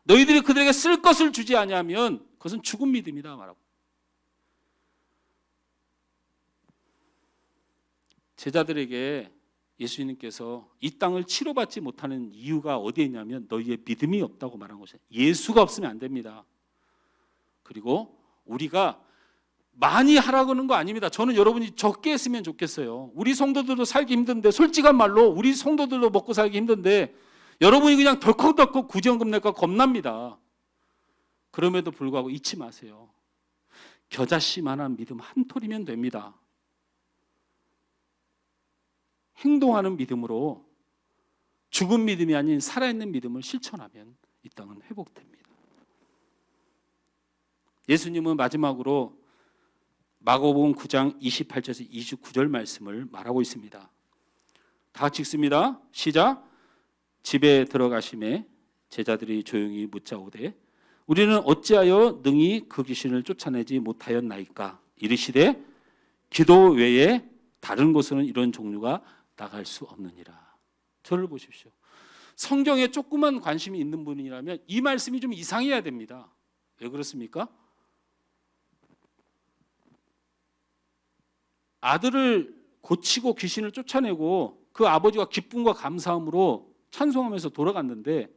너희들이 그들에게 쓸 것을 주지 아니하면 그것은 죽은 믿음이다 말하고. 제자들에게 예수님께서 이 땅을 치료받지 못하는 이유가 어디에 있냐면 너희의 믿음이 없다고 말한 것이에요. 예수가 없으면 안 됩니다. 그리고 우리가 많이 하라고 하는 거 아닙니다. 저는 여러분이 적게 했으면 좋겠어요. 우리 성도들도 살기 힘든데, 솔직한 말로 우리 성도들도 먹고 살기 힘든데 여러분이 그냥 덜컥덜컥 구제연금 낼까 겁납니다. 그럼에도 불구하고 잊지 마세요. 겨자씨만한 믿음 한 톨이면 됩니다. 행동하는 믿음으로 죽은 믿음이 아닌 살아있는 믿음을 실천하면 이 땅은 회복됩니다. 예수님은 마지막으로 마가복음 9장 28절에서 29절 말씀을 말하고 있습니다. 다 같이 읽습니다. 시작. 집에 들어가심에 제자들이 조용히 묻자오되 우리는 어찌하여 능히 그 귀신을 쫓아내지 못하였나이까? 이르시되 기도 외에 다른 곳에는 이런 종류가 나갈 수 없느니라. 저를 보십시오. 성경에 조그만 관심이 있는 분이라면 이 말씀이 좀 이상해야 됩니다. 왜 그렇습니까? 아들을 고치고 귀신을 쫓아내고 그 아버지가 기쁨과 감사함으로 찬송하면서 돌아갔는데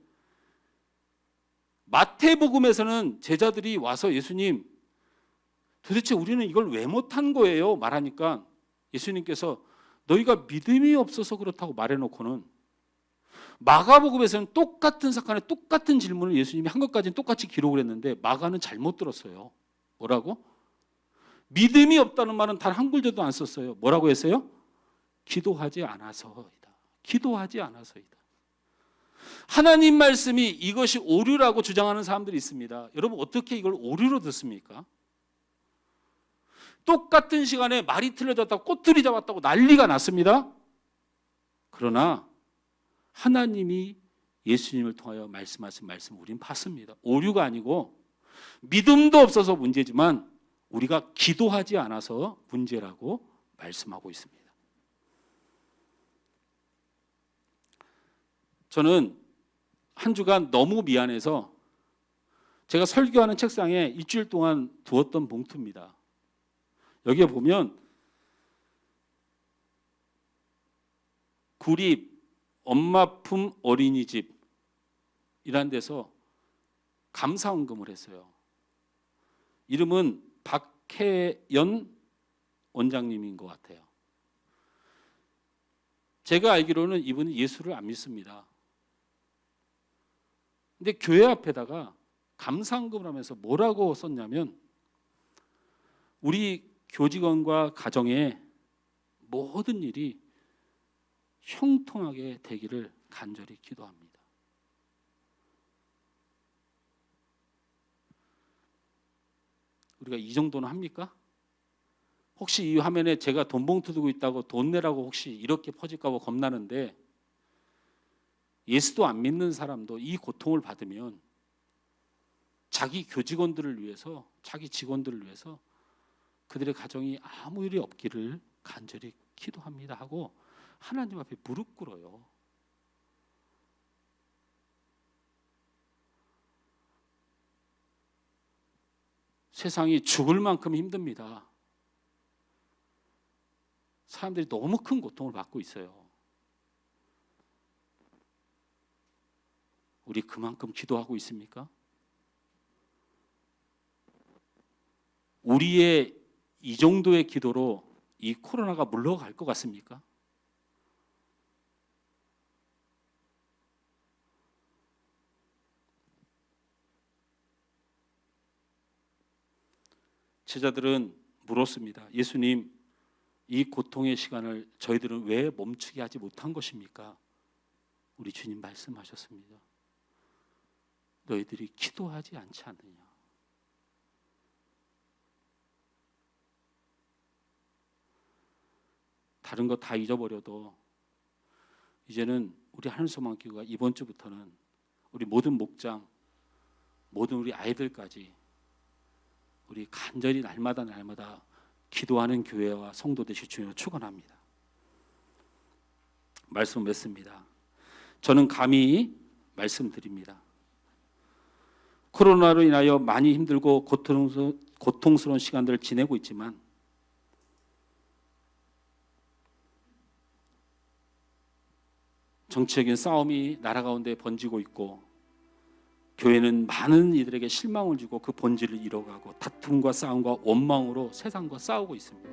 마태복음에서는 제자들이 와서 예수님 도대체 우리는 이걸 왜 못한 거예요? 말하니까 예수님께서 너희가 믿음이 없어서 그렇다고 말해놓고는 마가복음에서는 똑같은 사건에 똑같은 질문을 예수님이 한 것까지는 똑같이 기록을 했는데 마가는 잘못 들었어요. 뭐라고? 믿음이 없다는 말은 단 한 글자도 안 썼어요. 뭐라고 했어요? 기도하지 않아서이다. 기도하지 않아서이다. 하나님 말씀이 이것이 오류라고 주장하는 사람들이 있습니다. 여러분 어떻게 이걸 오류로 듣습니까? 똑같은 시간에 말이 틀려졌다고 꼬투리 잡았다고 난리가 났습니다. 그러나 하나님이 예수님을 통하여 말씀하신 말씀 우린 봤습니다. 오류가 아니고 믿음도 없어서 문제지만 우리가 기도하지 않아서 문제라고 말씀하고 있습니다. 저는 한 주간 너무 미안해서 제가 설교하는 책상에 일주일 동안 두었던 봉투입니다. 여기에 보면 구립 엄마품 어린이집 이란 데서 감사헌금을 했어요. 이름은 박혜연 원장님인 것 같아요. 제가 알기로는 이분은 예수를 안 믿습니다. 근데 교회 앞에다가 감사헌금을 하면서 뭐라고 썼냐면 우리 교직원과 가정의 모든 일이 형통하게 되기를 간절히 기도합니다. 우리가 이 정도는 합니까? 혹시 이 화면에 제가 돈 봉투 두고 있다고 돈 내라고 혹시 이렇게 퍼질까 봐 겁나는데 예수도 안 믿는 사람도 이 고통을 받으면 자기 교직원들을 위해서 자기 직원들을 위해서 그들의 가정이 아무 일이 없기를 간절히 기도합니다 하고 하나님 앞에 무릎 꿇어요. 세상이 죽을 만큼 힘듭니다. 사람들이 너무 큰 고통을 받고 있어요. 우리 그만큼 기도하고 있습니까? 우리의 이 정도의 기도로 이 코로나가 물러갈 것 같습니까? 제자들은 물었습니다. 예수님, 이 고통의 시간을 저희들은 왜 멈추게 하지 못한 것입니까? 우리 주님 말씀하셨습니다. 너희들이 기도하지 않지 않느냐. 다른 거 다 잊어버려도 이제는 우리 하늘소망교회가 이번 주부터는 우리 모든 목장, 모든 우리 아이들까지 우리 간절히 날마다 기도하는 교회와 성도 되실 주님을 축원합니다. 말씀 맺습니다. 저는 감히 말씀드립니다. 코로나로 인하여 많이 힘들고 고통스러운 시간들을 지내고 있지만 정치적인 싸움이 나라 가운데 번지고 있고 교회는 많은 이들에게 실망을 주고 그 본질을 잃어가고 다툼과 싸움과 원망으로 세상과 싸우고 있습니다.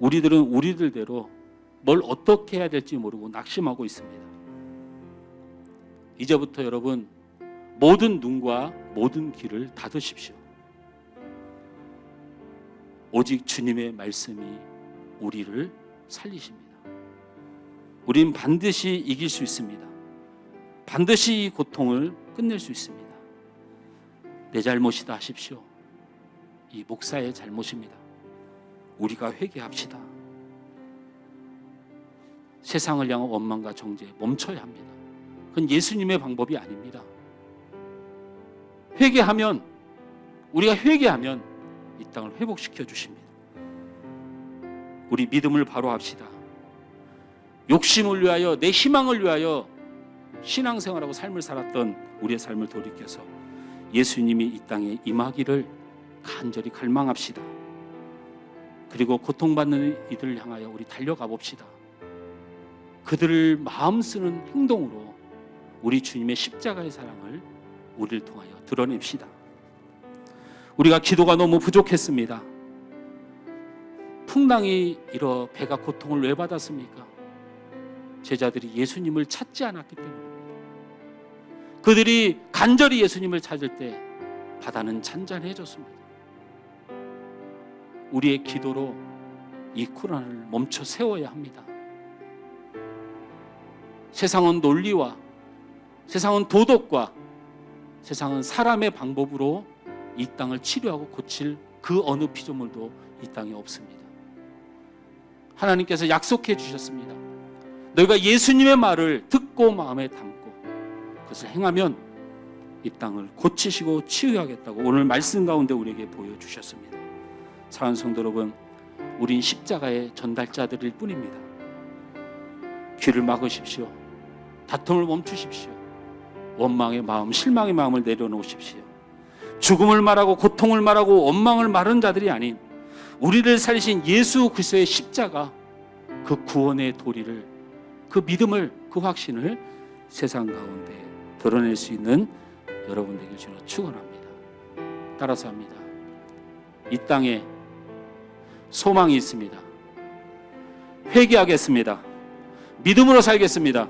우리들은 우리들대로 뭘 어떻게 해야 될지 모르고 낙심하고 있습니다. 이제부터 여러분 모든 눈과 모든 귀를 닫으십시오. 오직 주님의 말씀이 우리를 살리십니다. 우린 반드시 이길 수 있습니다. 반드시 이 고통을 끝낼 수 있습니다. 내 잘못이다 하십시오. 이 목사의 잘못입니다. 우리가 회개합시다. 세상을 향한 원망과 정죄 멈춰야 합니다. 그건 예수님의 방법이 아닙니다. 우리가 회개하면 이 땅을 회복시켜 주십니다. 우리 믿음을 바로 합시다. 욕심을 위하여, 내 희망을 위하여 신앙생활하고 삶을 살았던 우리의 삶을 돌이켜서 예수님이 이 땅에 임하기를 간절히 갈망합시다. 그리고 고통받는 이들을 향하여 우리 달려가 봅시다. 그들을 마음 쓰는 행동으로 우리 주님의 십자가의 사랑을 우리를 통하여 드러냅시다. 우리가 기도가 너무 부족했습니다. 풍랑이 일어 배가 고통을 왜 받았습니까? 제자들이 예수님을 찾지 않았기 때문입니다. 그들이 간절히 예수님을 찾을 때 바다는 잔잔해졌습니다. 우리의 기도로 이 코로나를 멈춰 세워야 합니다. 세상은 논리와 세상은 도덕과 세상은 사람의 방법으로 이 땅을 치료하고 고칠 그 어느 피조물도 이 땅에 없습니다. 하나님께서 약속해 주셨습니다. 너희가 예수님의 말을 듣고 마음에 담고 그것을 행하면 이 땅을 고치시고 치유하겠다고 오늘 말씀 가운데 우리에게 보여주셨습니다. 사랑하는 성도 여러분, 우린 십자가의 전달자들일 뿐입니다. 귀를 막으십시오. 다툼을 멈추십시오. 원망의 마음, 실망의 마음을 내려놓으십시오. 죽음을 말하고 고통을 말하고 원망을 말하는 자들이 아닌 우리를 살리신 예수 그리스도의 십자가, 그 구원의 도리를, 그 믿음을, 그 확신을 세상 가운데 드러낼 수 있는 여러분 되길 주로 축원합니다. 따라서 합니다. 이 땅에 소망이 있습니다. 회개하겠습니다. 믿음으로 살겠습니다.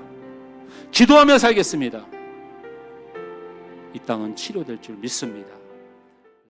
기도하며 살겠습니다. 이 땅은 치료될 줄 믿습니다.